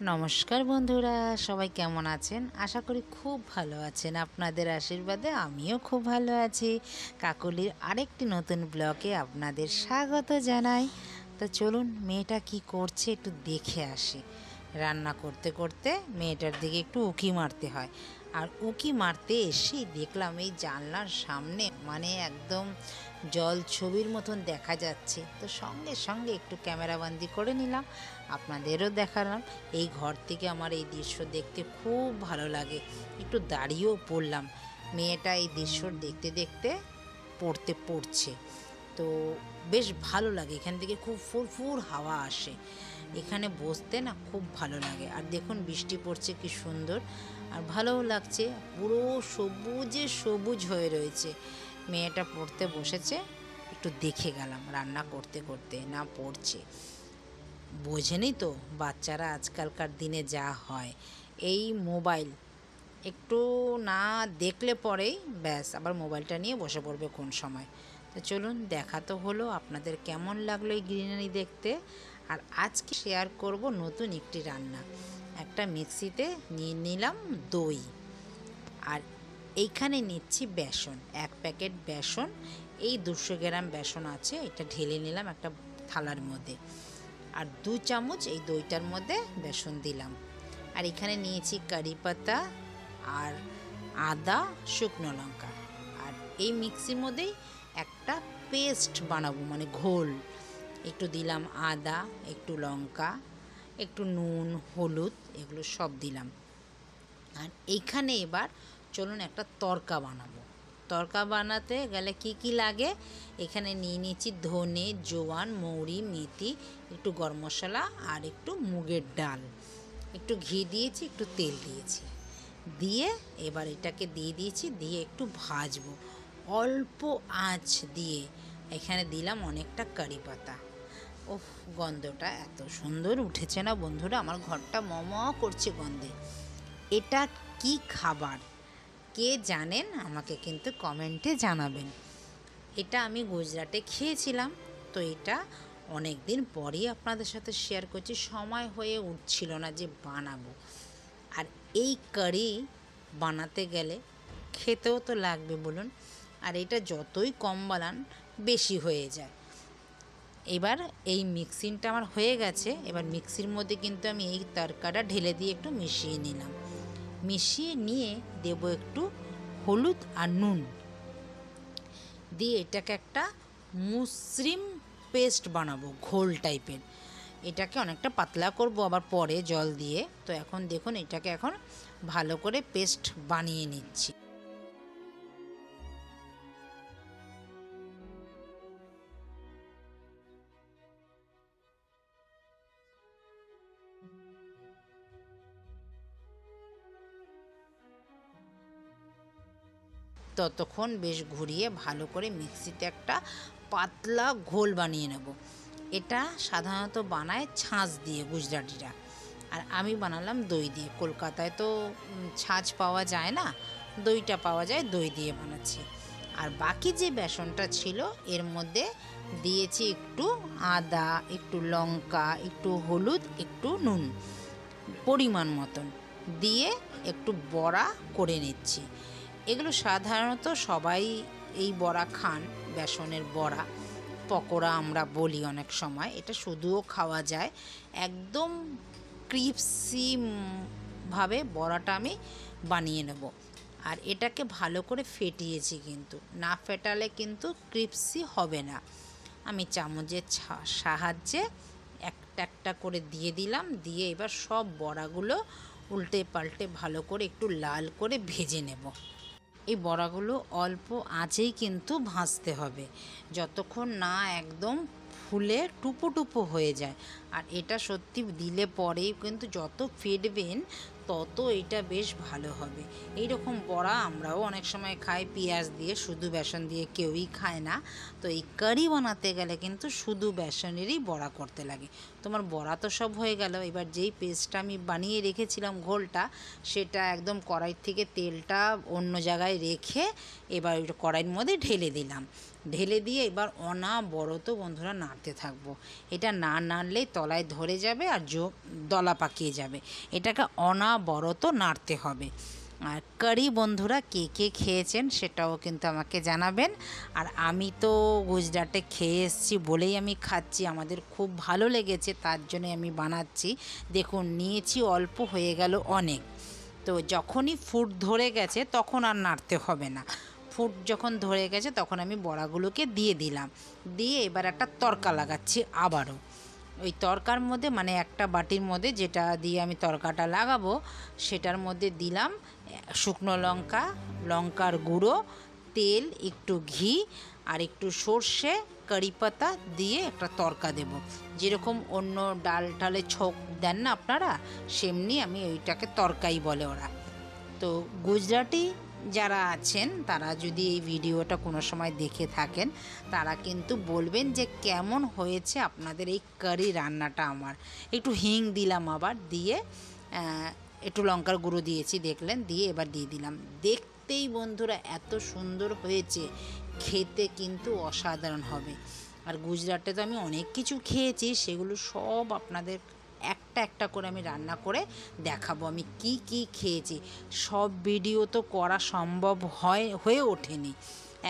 নমস্কার বন্ধুরা, সবাই কেমন আছেন? আশা করি খুব ভালো আছেন। আপনাদের আশীর্বাদে আমিও খুব ভালো আছি। কাকলির আরেকটি নতুন ব্লগে আপনাদের স্বাগত জানাই। তো চলুন মেয়েটা কি করছে একটু দেখে আসি। রান্না করতে করতে মেয়েটার দিকে একটু উঁকি মারতে হয়। আর উঁকি মারতে এসেই দেখলাম এই জানলার সামনে একদম জল ছবির মতন দেখা যাচ্ছে। তো সঙ্গে সঙ্গে একটু ক্যামেরাবন্দি করে নিলাম, আপনাদেরও দেখালাম। এই ঘর থেকে আমার এই দৃশ্য দেখতে খুব ভালো লাগে। একটু দাঁড়িয়েও পড়লাম। মেয়েটা এই দৃশ্য দেখতে দেখতে পড়ছে। তো বেশ ভালো লাগে, এখান থেকে খুব ফুরফুর হাওয়া আসে, এখানে বসতে না খুব ভালো লাগে। আর দেখুন বৃষ্টি পড়ছে কি সুন্দর, আর ভালোও লাগছে, পুরো সবুজে সবুজ হয়ে রয়েছে। মেয়েটা পড়তে বসেছে, একটু দেখে গেলাম রান্না করতে করতে না পড়ছে। বোঝেনি তো বাচ্চারা আজকালকার দিনে যা হয়, এই মোবাইল একটু না দেখলে পরেই ব্যাস আবার মোবাইলটা নিয়ে বসে পড়বে কোন সময়। তো চলুন, দেখা তো হলো, আপনাদের কেমন লাগলো এই গ্রিনারি দেখতে। আর আজকে শেয়ার করব নতুন একটি রান্না। একটা মিক্সিতে নিয়ে নিলাম দই, আর এইখানে নিচ্ছি বেসন, 1 প্যাকেট বেসন। এই 200 গ্রাম বেসন আছে, এটা ঢেলে নিলাম একটা থালার মধ্যে। আর 2 চামচ এই দইটার মধ্যে বেসন দিলাম। আর এখানে নিয়েছি কারি পাতা আর আদা, শুকনো লঙ্কা। আর এই মিক্সির মধ্যেই একটা পেস্ট বানাবো, ঘোল। একটু দিলাম আদা, একটু লঙ্কা, একটু নুন, হলুদ, এগুলো সব দিলাম। আর এইখানে এবার চলুন একটা তড়কা বানাবো। তড়কা বানাতে গেলে কি কি লাগে, এখানে নিয়ে নিচ্ছি ধনে, জোয়ান, মৌরি, মেথি, একটু গরম মশলা আর একটু মুগের ডাল, একটু ঘি দিয়েছি, একটু তেল দিয়েছি, দিয়ে এবার এটাকে দিয়ে দিয়েছি, দিয়ে একটু ভাজবো অল্প আঁচ দিয়ে। এখানে দিলাম অনেকটা কারি পাতা। ওহ, গন্ধটা এত সুন্দর উঠেছে না বন্ধুরা, আমার ঘরটা মম করছে গন্ধে। এটা কি খাবার কে জানেন আমাকে কিন্তু কমেন্টে জানাবেন। এটা আমি গুজরাটে খেয়েছিলাম, তো এটা অনেক দিন পরেই আপনাদের সাথে শেয়ার করছি, সময় হয়ে উঠছিল না যে বানাবো। আর এই কারি বানাতে গেলে খেতেও তো লাগবে বলুন, আর এটা যতই কম বানান বেশি হয়ে যায়। এবার এই মিক্সিংটা আমার হয়ে গেছে, এবার মিক্সির মধ্যে কিন্তু আমি এই তরকাটা ঢেলে দিয়ে একটু মিশিয়ে নিলাম। মিশিয়ে নিয়ে দেব একটু হলুদ আর নুন দিয়ে এটাকে একটা মসৃণ পেস্ট বানাবো, ঘোল টাইপের। এটাকে অনেকটা পাতলা করব আবার পরে জল দিয়ে। তো এখন দেখুন এটাকে এখন ভালো করে পেস্ট বানিয়ে নিচ্ছি। ততক্ষণ বেশ ঘুরিয়ে ভালো করে মিক্সিতে একটা পাতলা ঘোল বানিয়ে নেব। এটা সাধারণত বানায় ছাঁচ দিয়ে গুজরাটিরা, আর আমি বানালাম দই দিয়ে। কলকাতায় তো ছাঁচ পাওয়া যায় না, দইটা পাওয়া যায়, দই দিয়ে বানাচ্ছি। আর বাকি যে বেসনটা ছিল এর মধ্যে দিয়েছি একটু আদা, একটু লঙ্কা, একটু হলুদ, একটু নুন পরিমাণ মতন দিয়ে একটু বড়া করে নিচ্ছি। এগুলো সাধারণত সবাই এই বড়া খান, বেসনের বড়া, পকোড়া আমরা বলি অনেক সময়। এটা শুধুও খাওয়া যায়। একদম ক্রিপসি ভাবে বড়াটা আমি বানিয়ে নেব। আর এটাকে ভালো করে ফেটিয়েছি, কিন্তু না ফেটালে কিন্তু ক্রিপসি হবে না। আমি চামচের সাহায্যে একটা একটা করে দিয়ে দিলাম, দিয়ে এবার সব বড়াগুলো উল্টে পাল্টে ভালো করে একটু লাল করে ভেজে নেব। এই বড়াগুলো অল্প আঁচেই কিন্তু ভাজতে হবে, যতক্ষণ না একদম ফুলে টুপো টুপো হয়ে যায়। আর এটা সত্যি দিলে পরেই কিন্তু যত ফেটবেন তত এটা বেশ ভালো হবে। এই রকম বড়া আমরাও অনেক সময় খাই পেঁয়াজ দিয়ে, শুধু বেসন দিয়ে কেউই খায় না। তো এই কারি বানাতে গেলে কিন্তু শুধু বেসনেরই বড়া করতে লাগে। তোমার বড়া তো সব হয়ে গেল, এবার যেই পেস্টটা আমি বানিয়ে রেখেছিলাম ঘোলটা, সেটা একদম কড়াই থেকে তেলটা অন্য জায়গায় রেখে এবার ওইটা কড়াইয়ের মধ্যে ঢেলে দিলাম। ঢেলে দিয়ে এবার অনবরত বন্ধুরা নাড়তে থাকবো। এটা না নাড়লেই তলায় ধরে যাবে আর দলা পাকিয়ে যাবে। এটাকে অনবরত নাড়তে হবে। আর কারি বন্ধুরা কে কে খেয়েছেন সেটাও কিন্তু আমাকে জানাবেন। আর আমি তো গুজরাটে খেয়ে এসেছি বলেই আমি খাচ্ছি, আমাদের খুব ভালো লেগেছে তার জন্যে আমি বানাচ্ছি। দেখুন নিয়েছি অল্প, হয়ে গেল অনেক। তো যখনই ফুট ধরে গেছে তখন আর নাড়তে হবে না। ফুট যখন ধরে গেছে তখন আমি বড়াগুলোকে দিয়ে দিলাম। দিয়ে এবার একটা তড়কা লাগাচ্ছি আবারও। ওই তড়কার মধ্যে মানে একটা বাটির মধ্যে যেটা দিয়ে আমি তড়কাটা লাগাবো সেটার মধ্যে দিলাম শুকনো লঙ্কা, লঙ্কার গুঁড়ো, তেল, একটু ঘি আর একটু সর্ষে, কারি পাতা দিয়ে একটা তড়কা দেব। যেরকম অন্য ডাল টালে ছোক দেন না আপনারা, সেমনি আমি ওইটাকে তড়কাই বলে ওরা। তো গুজরাটি যারা আছেন তারা যদি এই ভিডিওটা কোনো সময় দেখে থাকেন তারা কিন্তু বলবেন যে কেমন হয়েছে আপনাদের এই কারি রান্নাটা। আমার একটু হিং দিলাম, আবার দিয়ে একটু লঙ্কার গুঁড়ো দিয়েছি দেখলেন, দিয়ে এবার দিয়ে দিলাম। দেখতেই বন্ধুরা এত সুন্দর হয়েছে, খেতে কিন্তু অসাধারণ হবে। আর গুজরাটে তো আমি অনেক কিছু খেয়েছি, সেগুলো সব আপনাদের একটা একটা করে আমি রান্না করে দেখাবো আমি কি কি খেয়েছি। সব ভিডিও তো করা সম্ভব হয়ে ওঠেনি।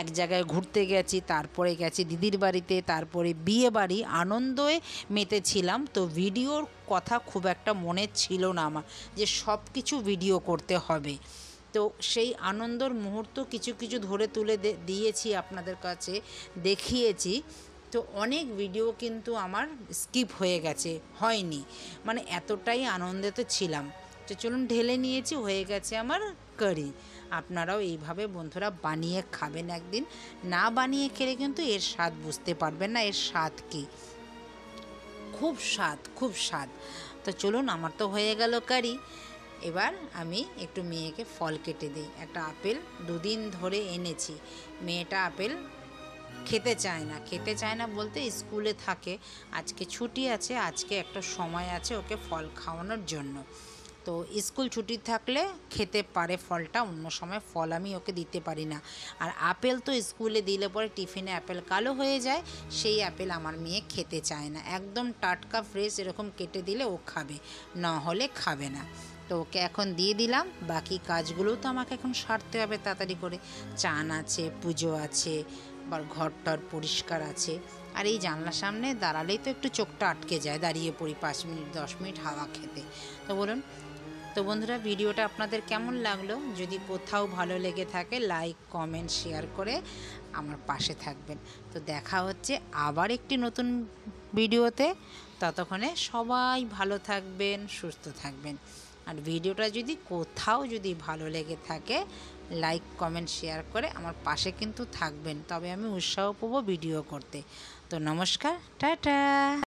এক জায়গায় ঘুরতে গেছি, তারপরে গেছি দিদির বাড়িতে, তারপরে বিয়ে বাড়ি, আনন্দে মেতেছিলাম। তো ভিডিওর কথা খুব একটা মনে ছিল না আমার যে সব কিছু ভিডিও করতে হবে। তো সেই আনন্দর মুহূর্ত কিছু কিছু ধরে তুলে দিয়েছি আপনাদের কাছে, দেখিয়েছি। তো অনেক ভিডিও কিন্তু আমার স্কিপ হয়ে গেছে, হয়নি, মানে এতটাই আনন্দিত ছিলাম। তো চলুন ঢেলে নিয়েছি, হয়ে গেছে আমার কারি। আপনারাও এইভাবে বন্ধুরা বানিয়ে খাবেন একদিন। না বানিয়ে খেলে কিন্তু এর স্বাদ বুঝতে পারবেন না, এর স্বাদ কী। খুব স্বাদ, খুব স্বাদ। তো চলুন, আমার তো হয়ে গেল কারি। এবার আমি একটু মেয়েকে ফল কেটে দিই। একটা আপেল দুদিন ধরে এনেছি, মেয়েটা আপেল খেতে চায় না বলতে স্কুলে থাকে, আজকে ছুটি আছে, আজকে একটা সময় আছে ওকে ফল খাওয়ানোর জন্য। তো স্কুল ছুটি থাকলে খেতে পারে ফলটা, অন্য সময় ফল আমি ওকে দিতে পারি না। আর আপেল তো স্কুলে দিলে পরে টিফিনে আপেল কালো হয়ে যায়, সেই আপেল আমার মেয়ে খেতে চায় না। একদম টাটকা ফ্রেশ এরকম কেটে দিলে ও খাবে, না হলে খাবে না। তো ওকে এখন দিয়ে দিলাম। বাকি কাজগুলোও তো আমাকে এখন সারতে হবে তাড়াতাড়ি করে। চান আছে, পুজো আছে, আবার ঘরটর পরিষ্কার আছে। আর এই জানলার সামনে দাঁড়ালেই তো একটু চোখটা আটকে যায়, দাঁড়িয়ে পড়ি 5 মিনিট 10 মিনিট হাওয়া খেতে। তো বলুন, তো বন্ধুরা ভিডিওটা আপনাদের কেমন লাগলো? যদি কোথাও ভালো লেগে থাকে লাইক কমেন্ট শেয়ার করে আমার পাশে থাকবেন। তো দেখা হচ্ছে আবার একটি নতুন ভিডিওতে। ততক্ষণে সবাই ভালো থাকবেন, সুস্থ থাকবেন। আর ভিডিওটা যদি কোথাও যদি ভালো লেগে থাকে লাইক কমেন্ট শেয়ার করে আমার পাশে কিন্তু থাকবেন, তবে আমি উৎসাহ পাবো ভিডিও করতে। তো নমস্কার, টাটা।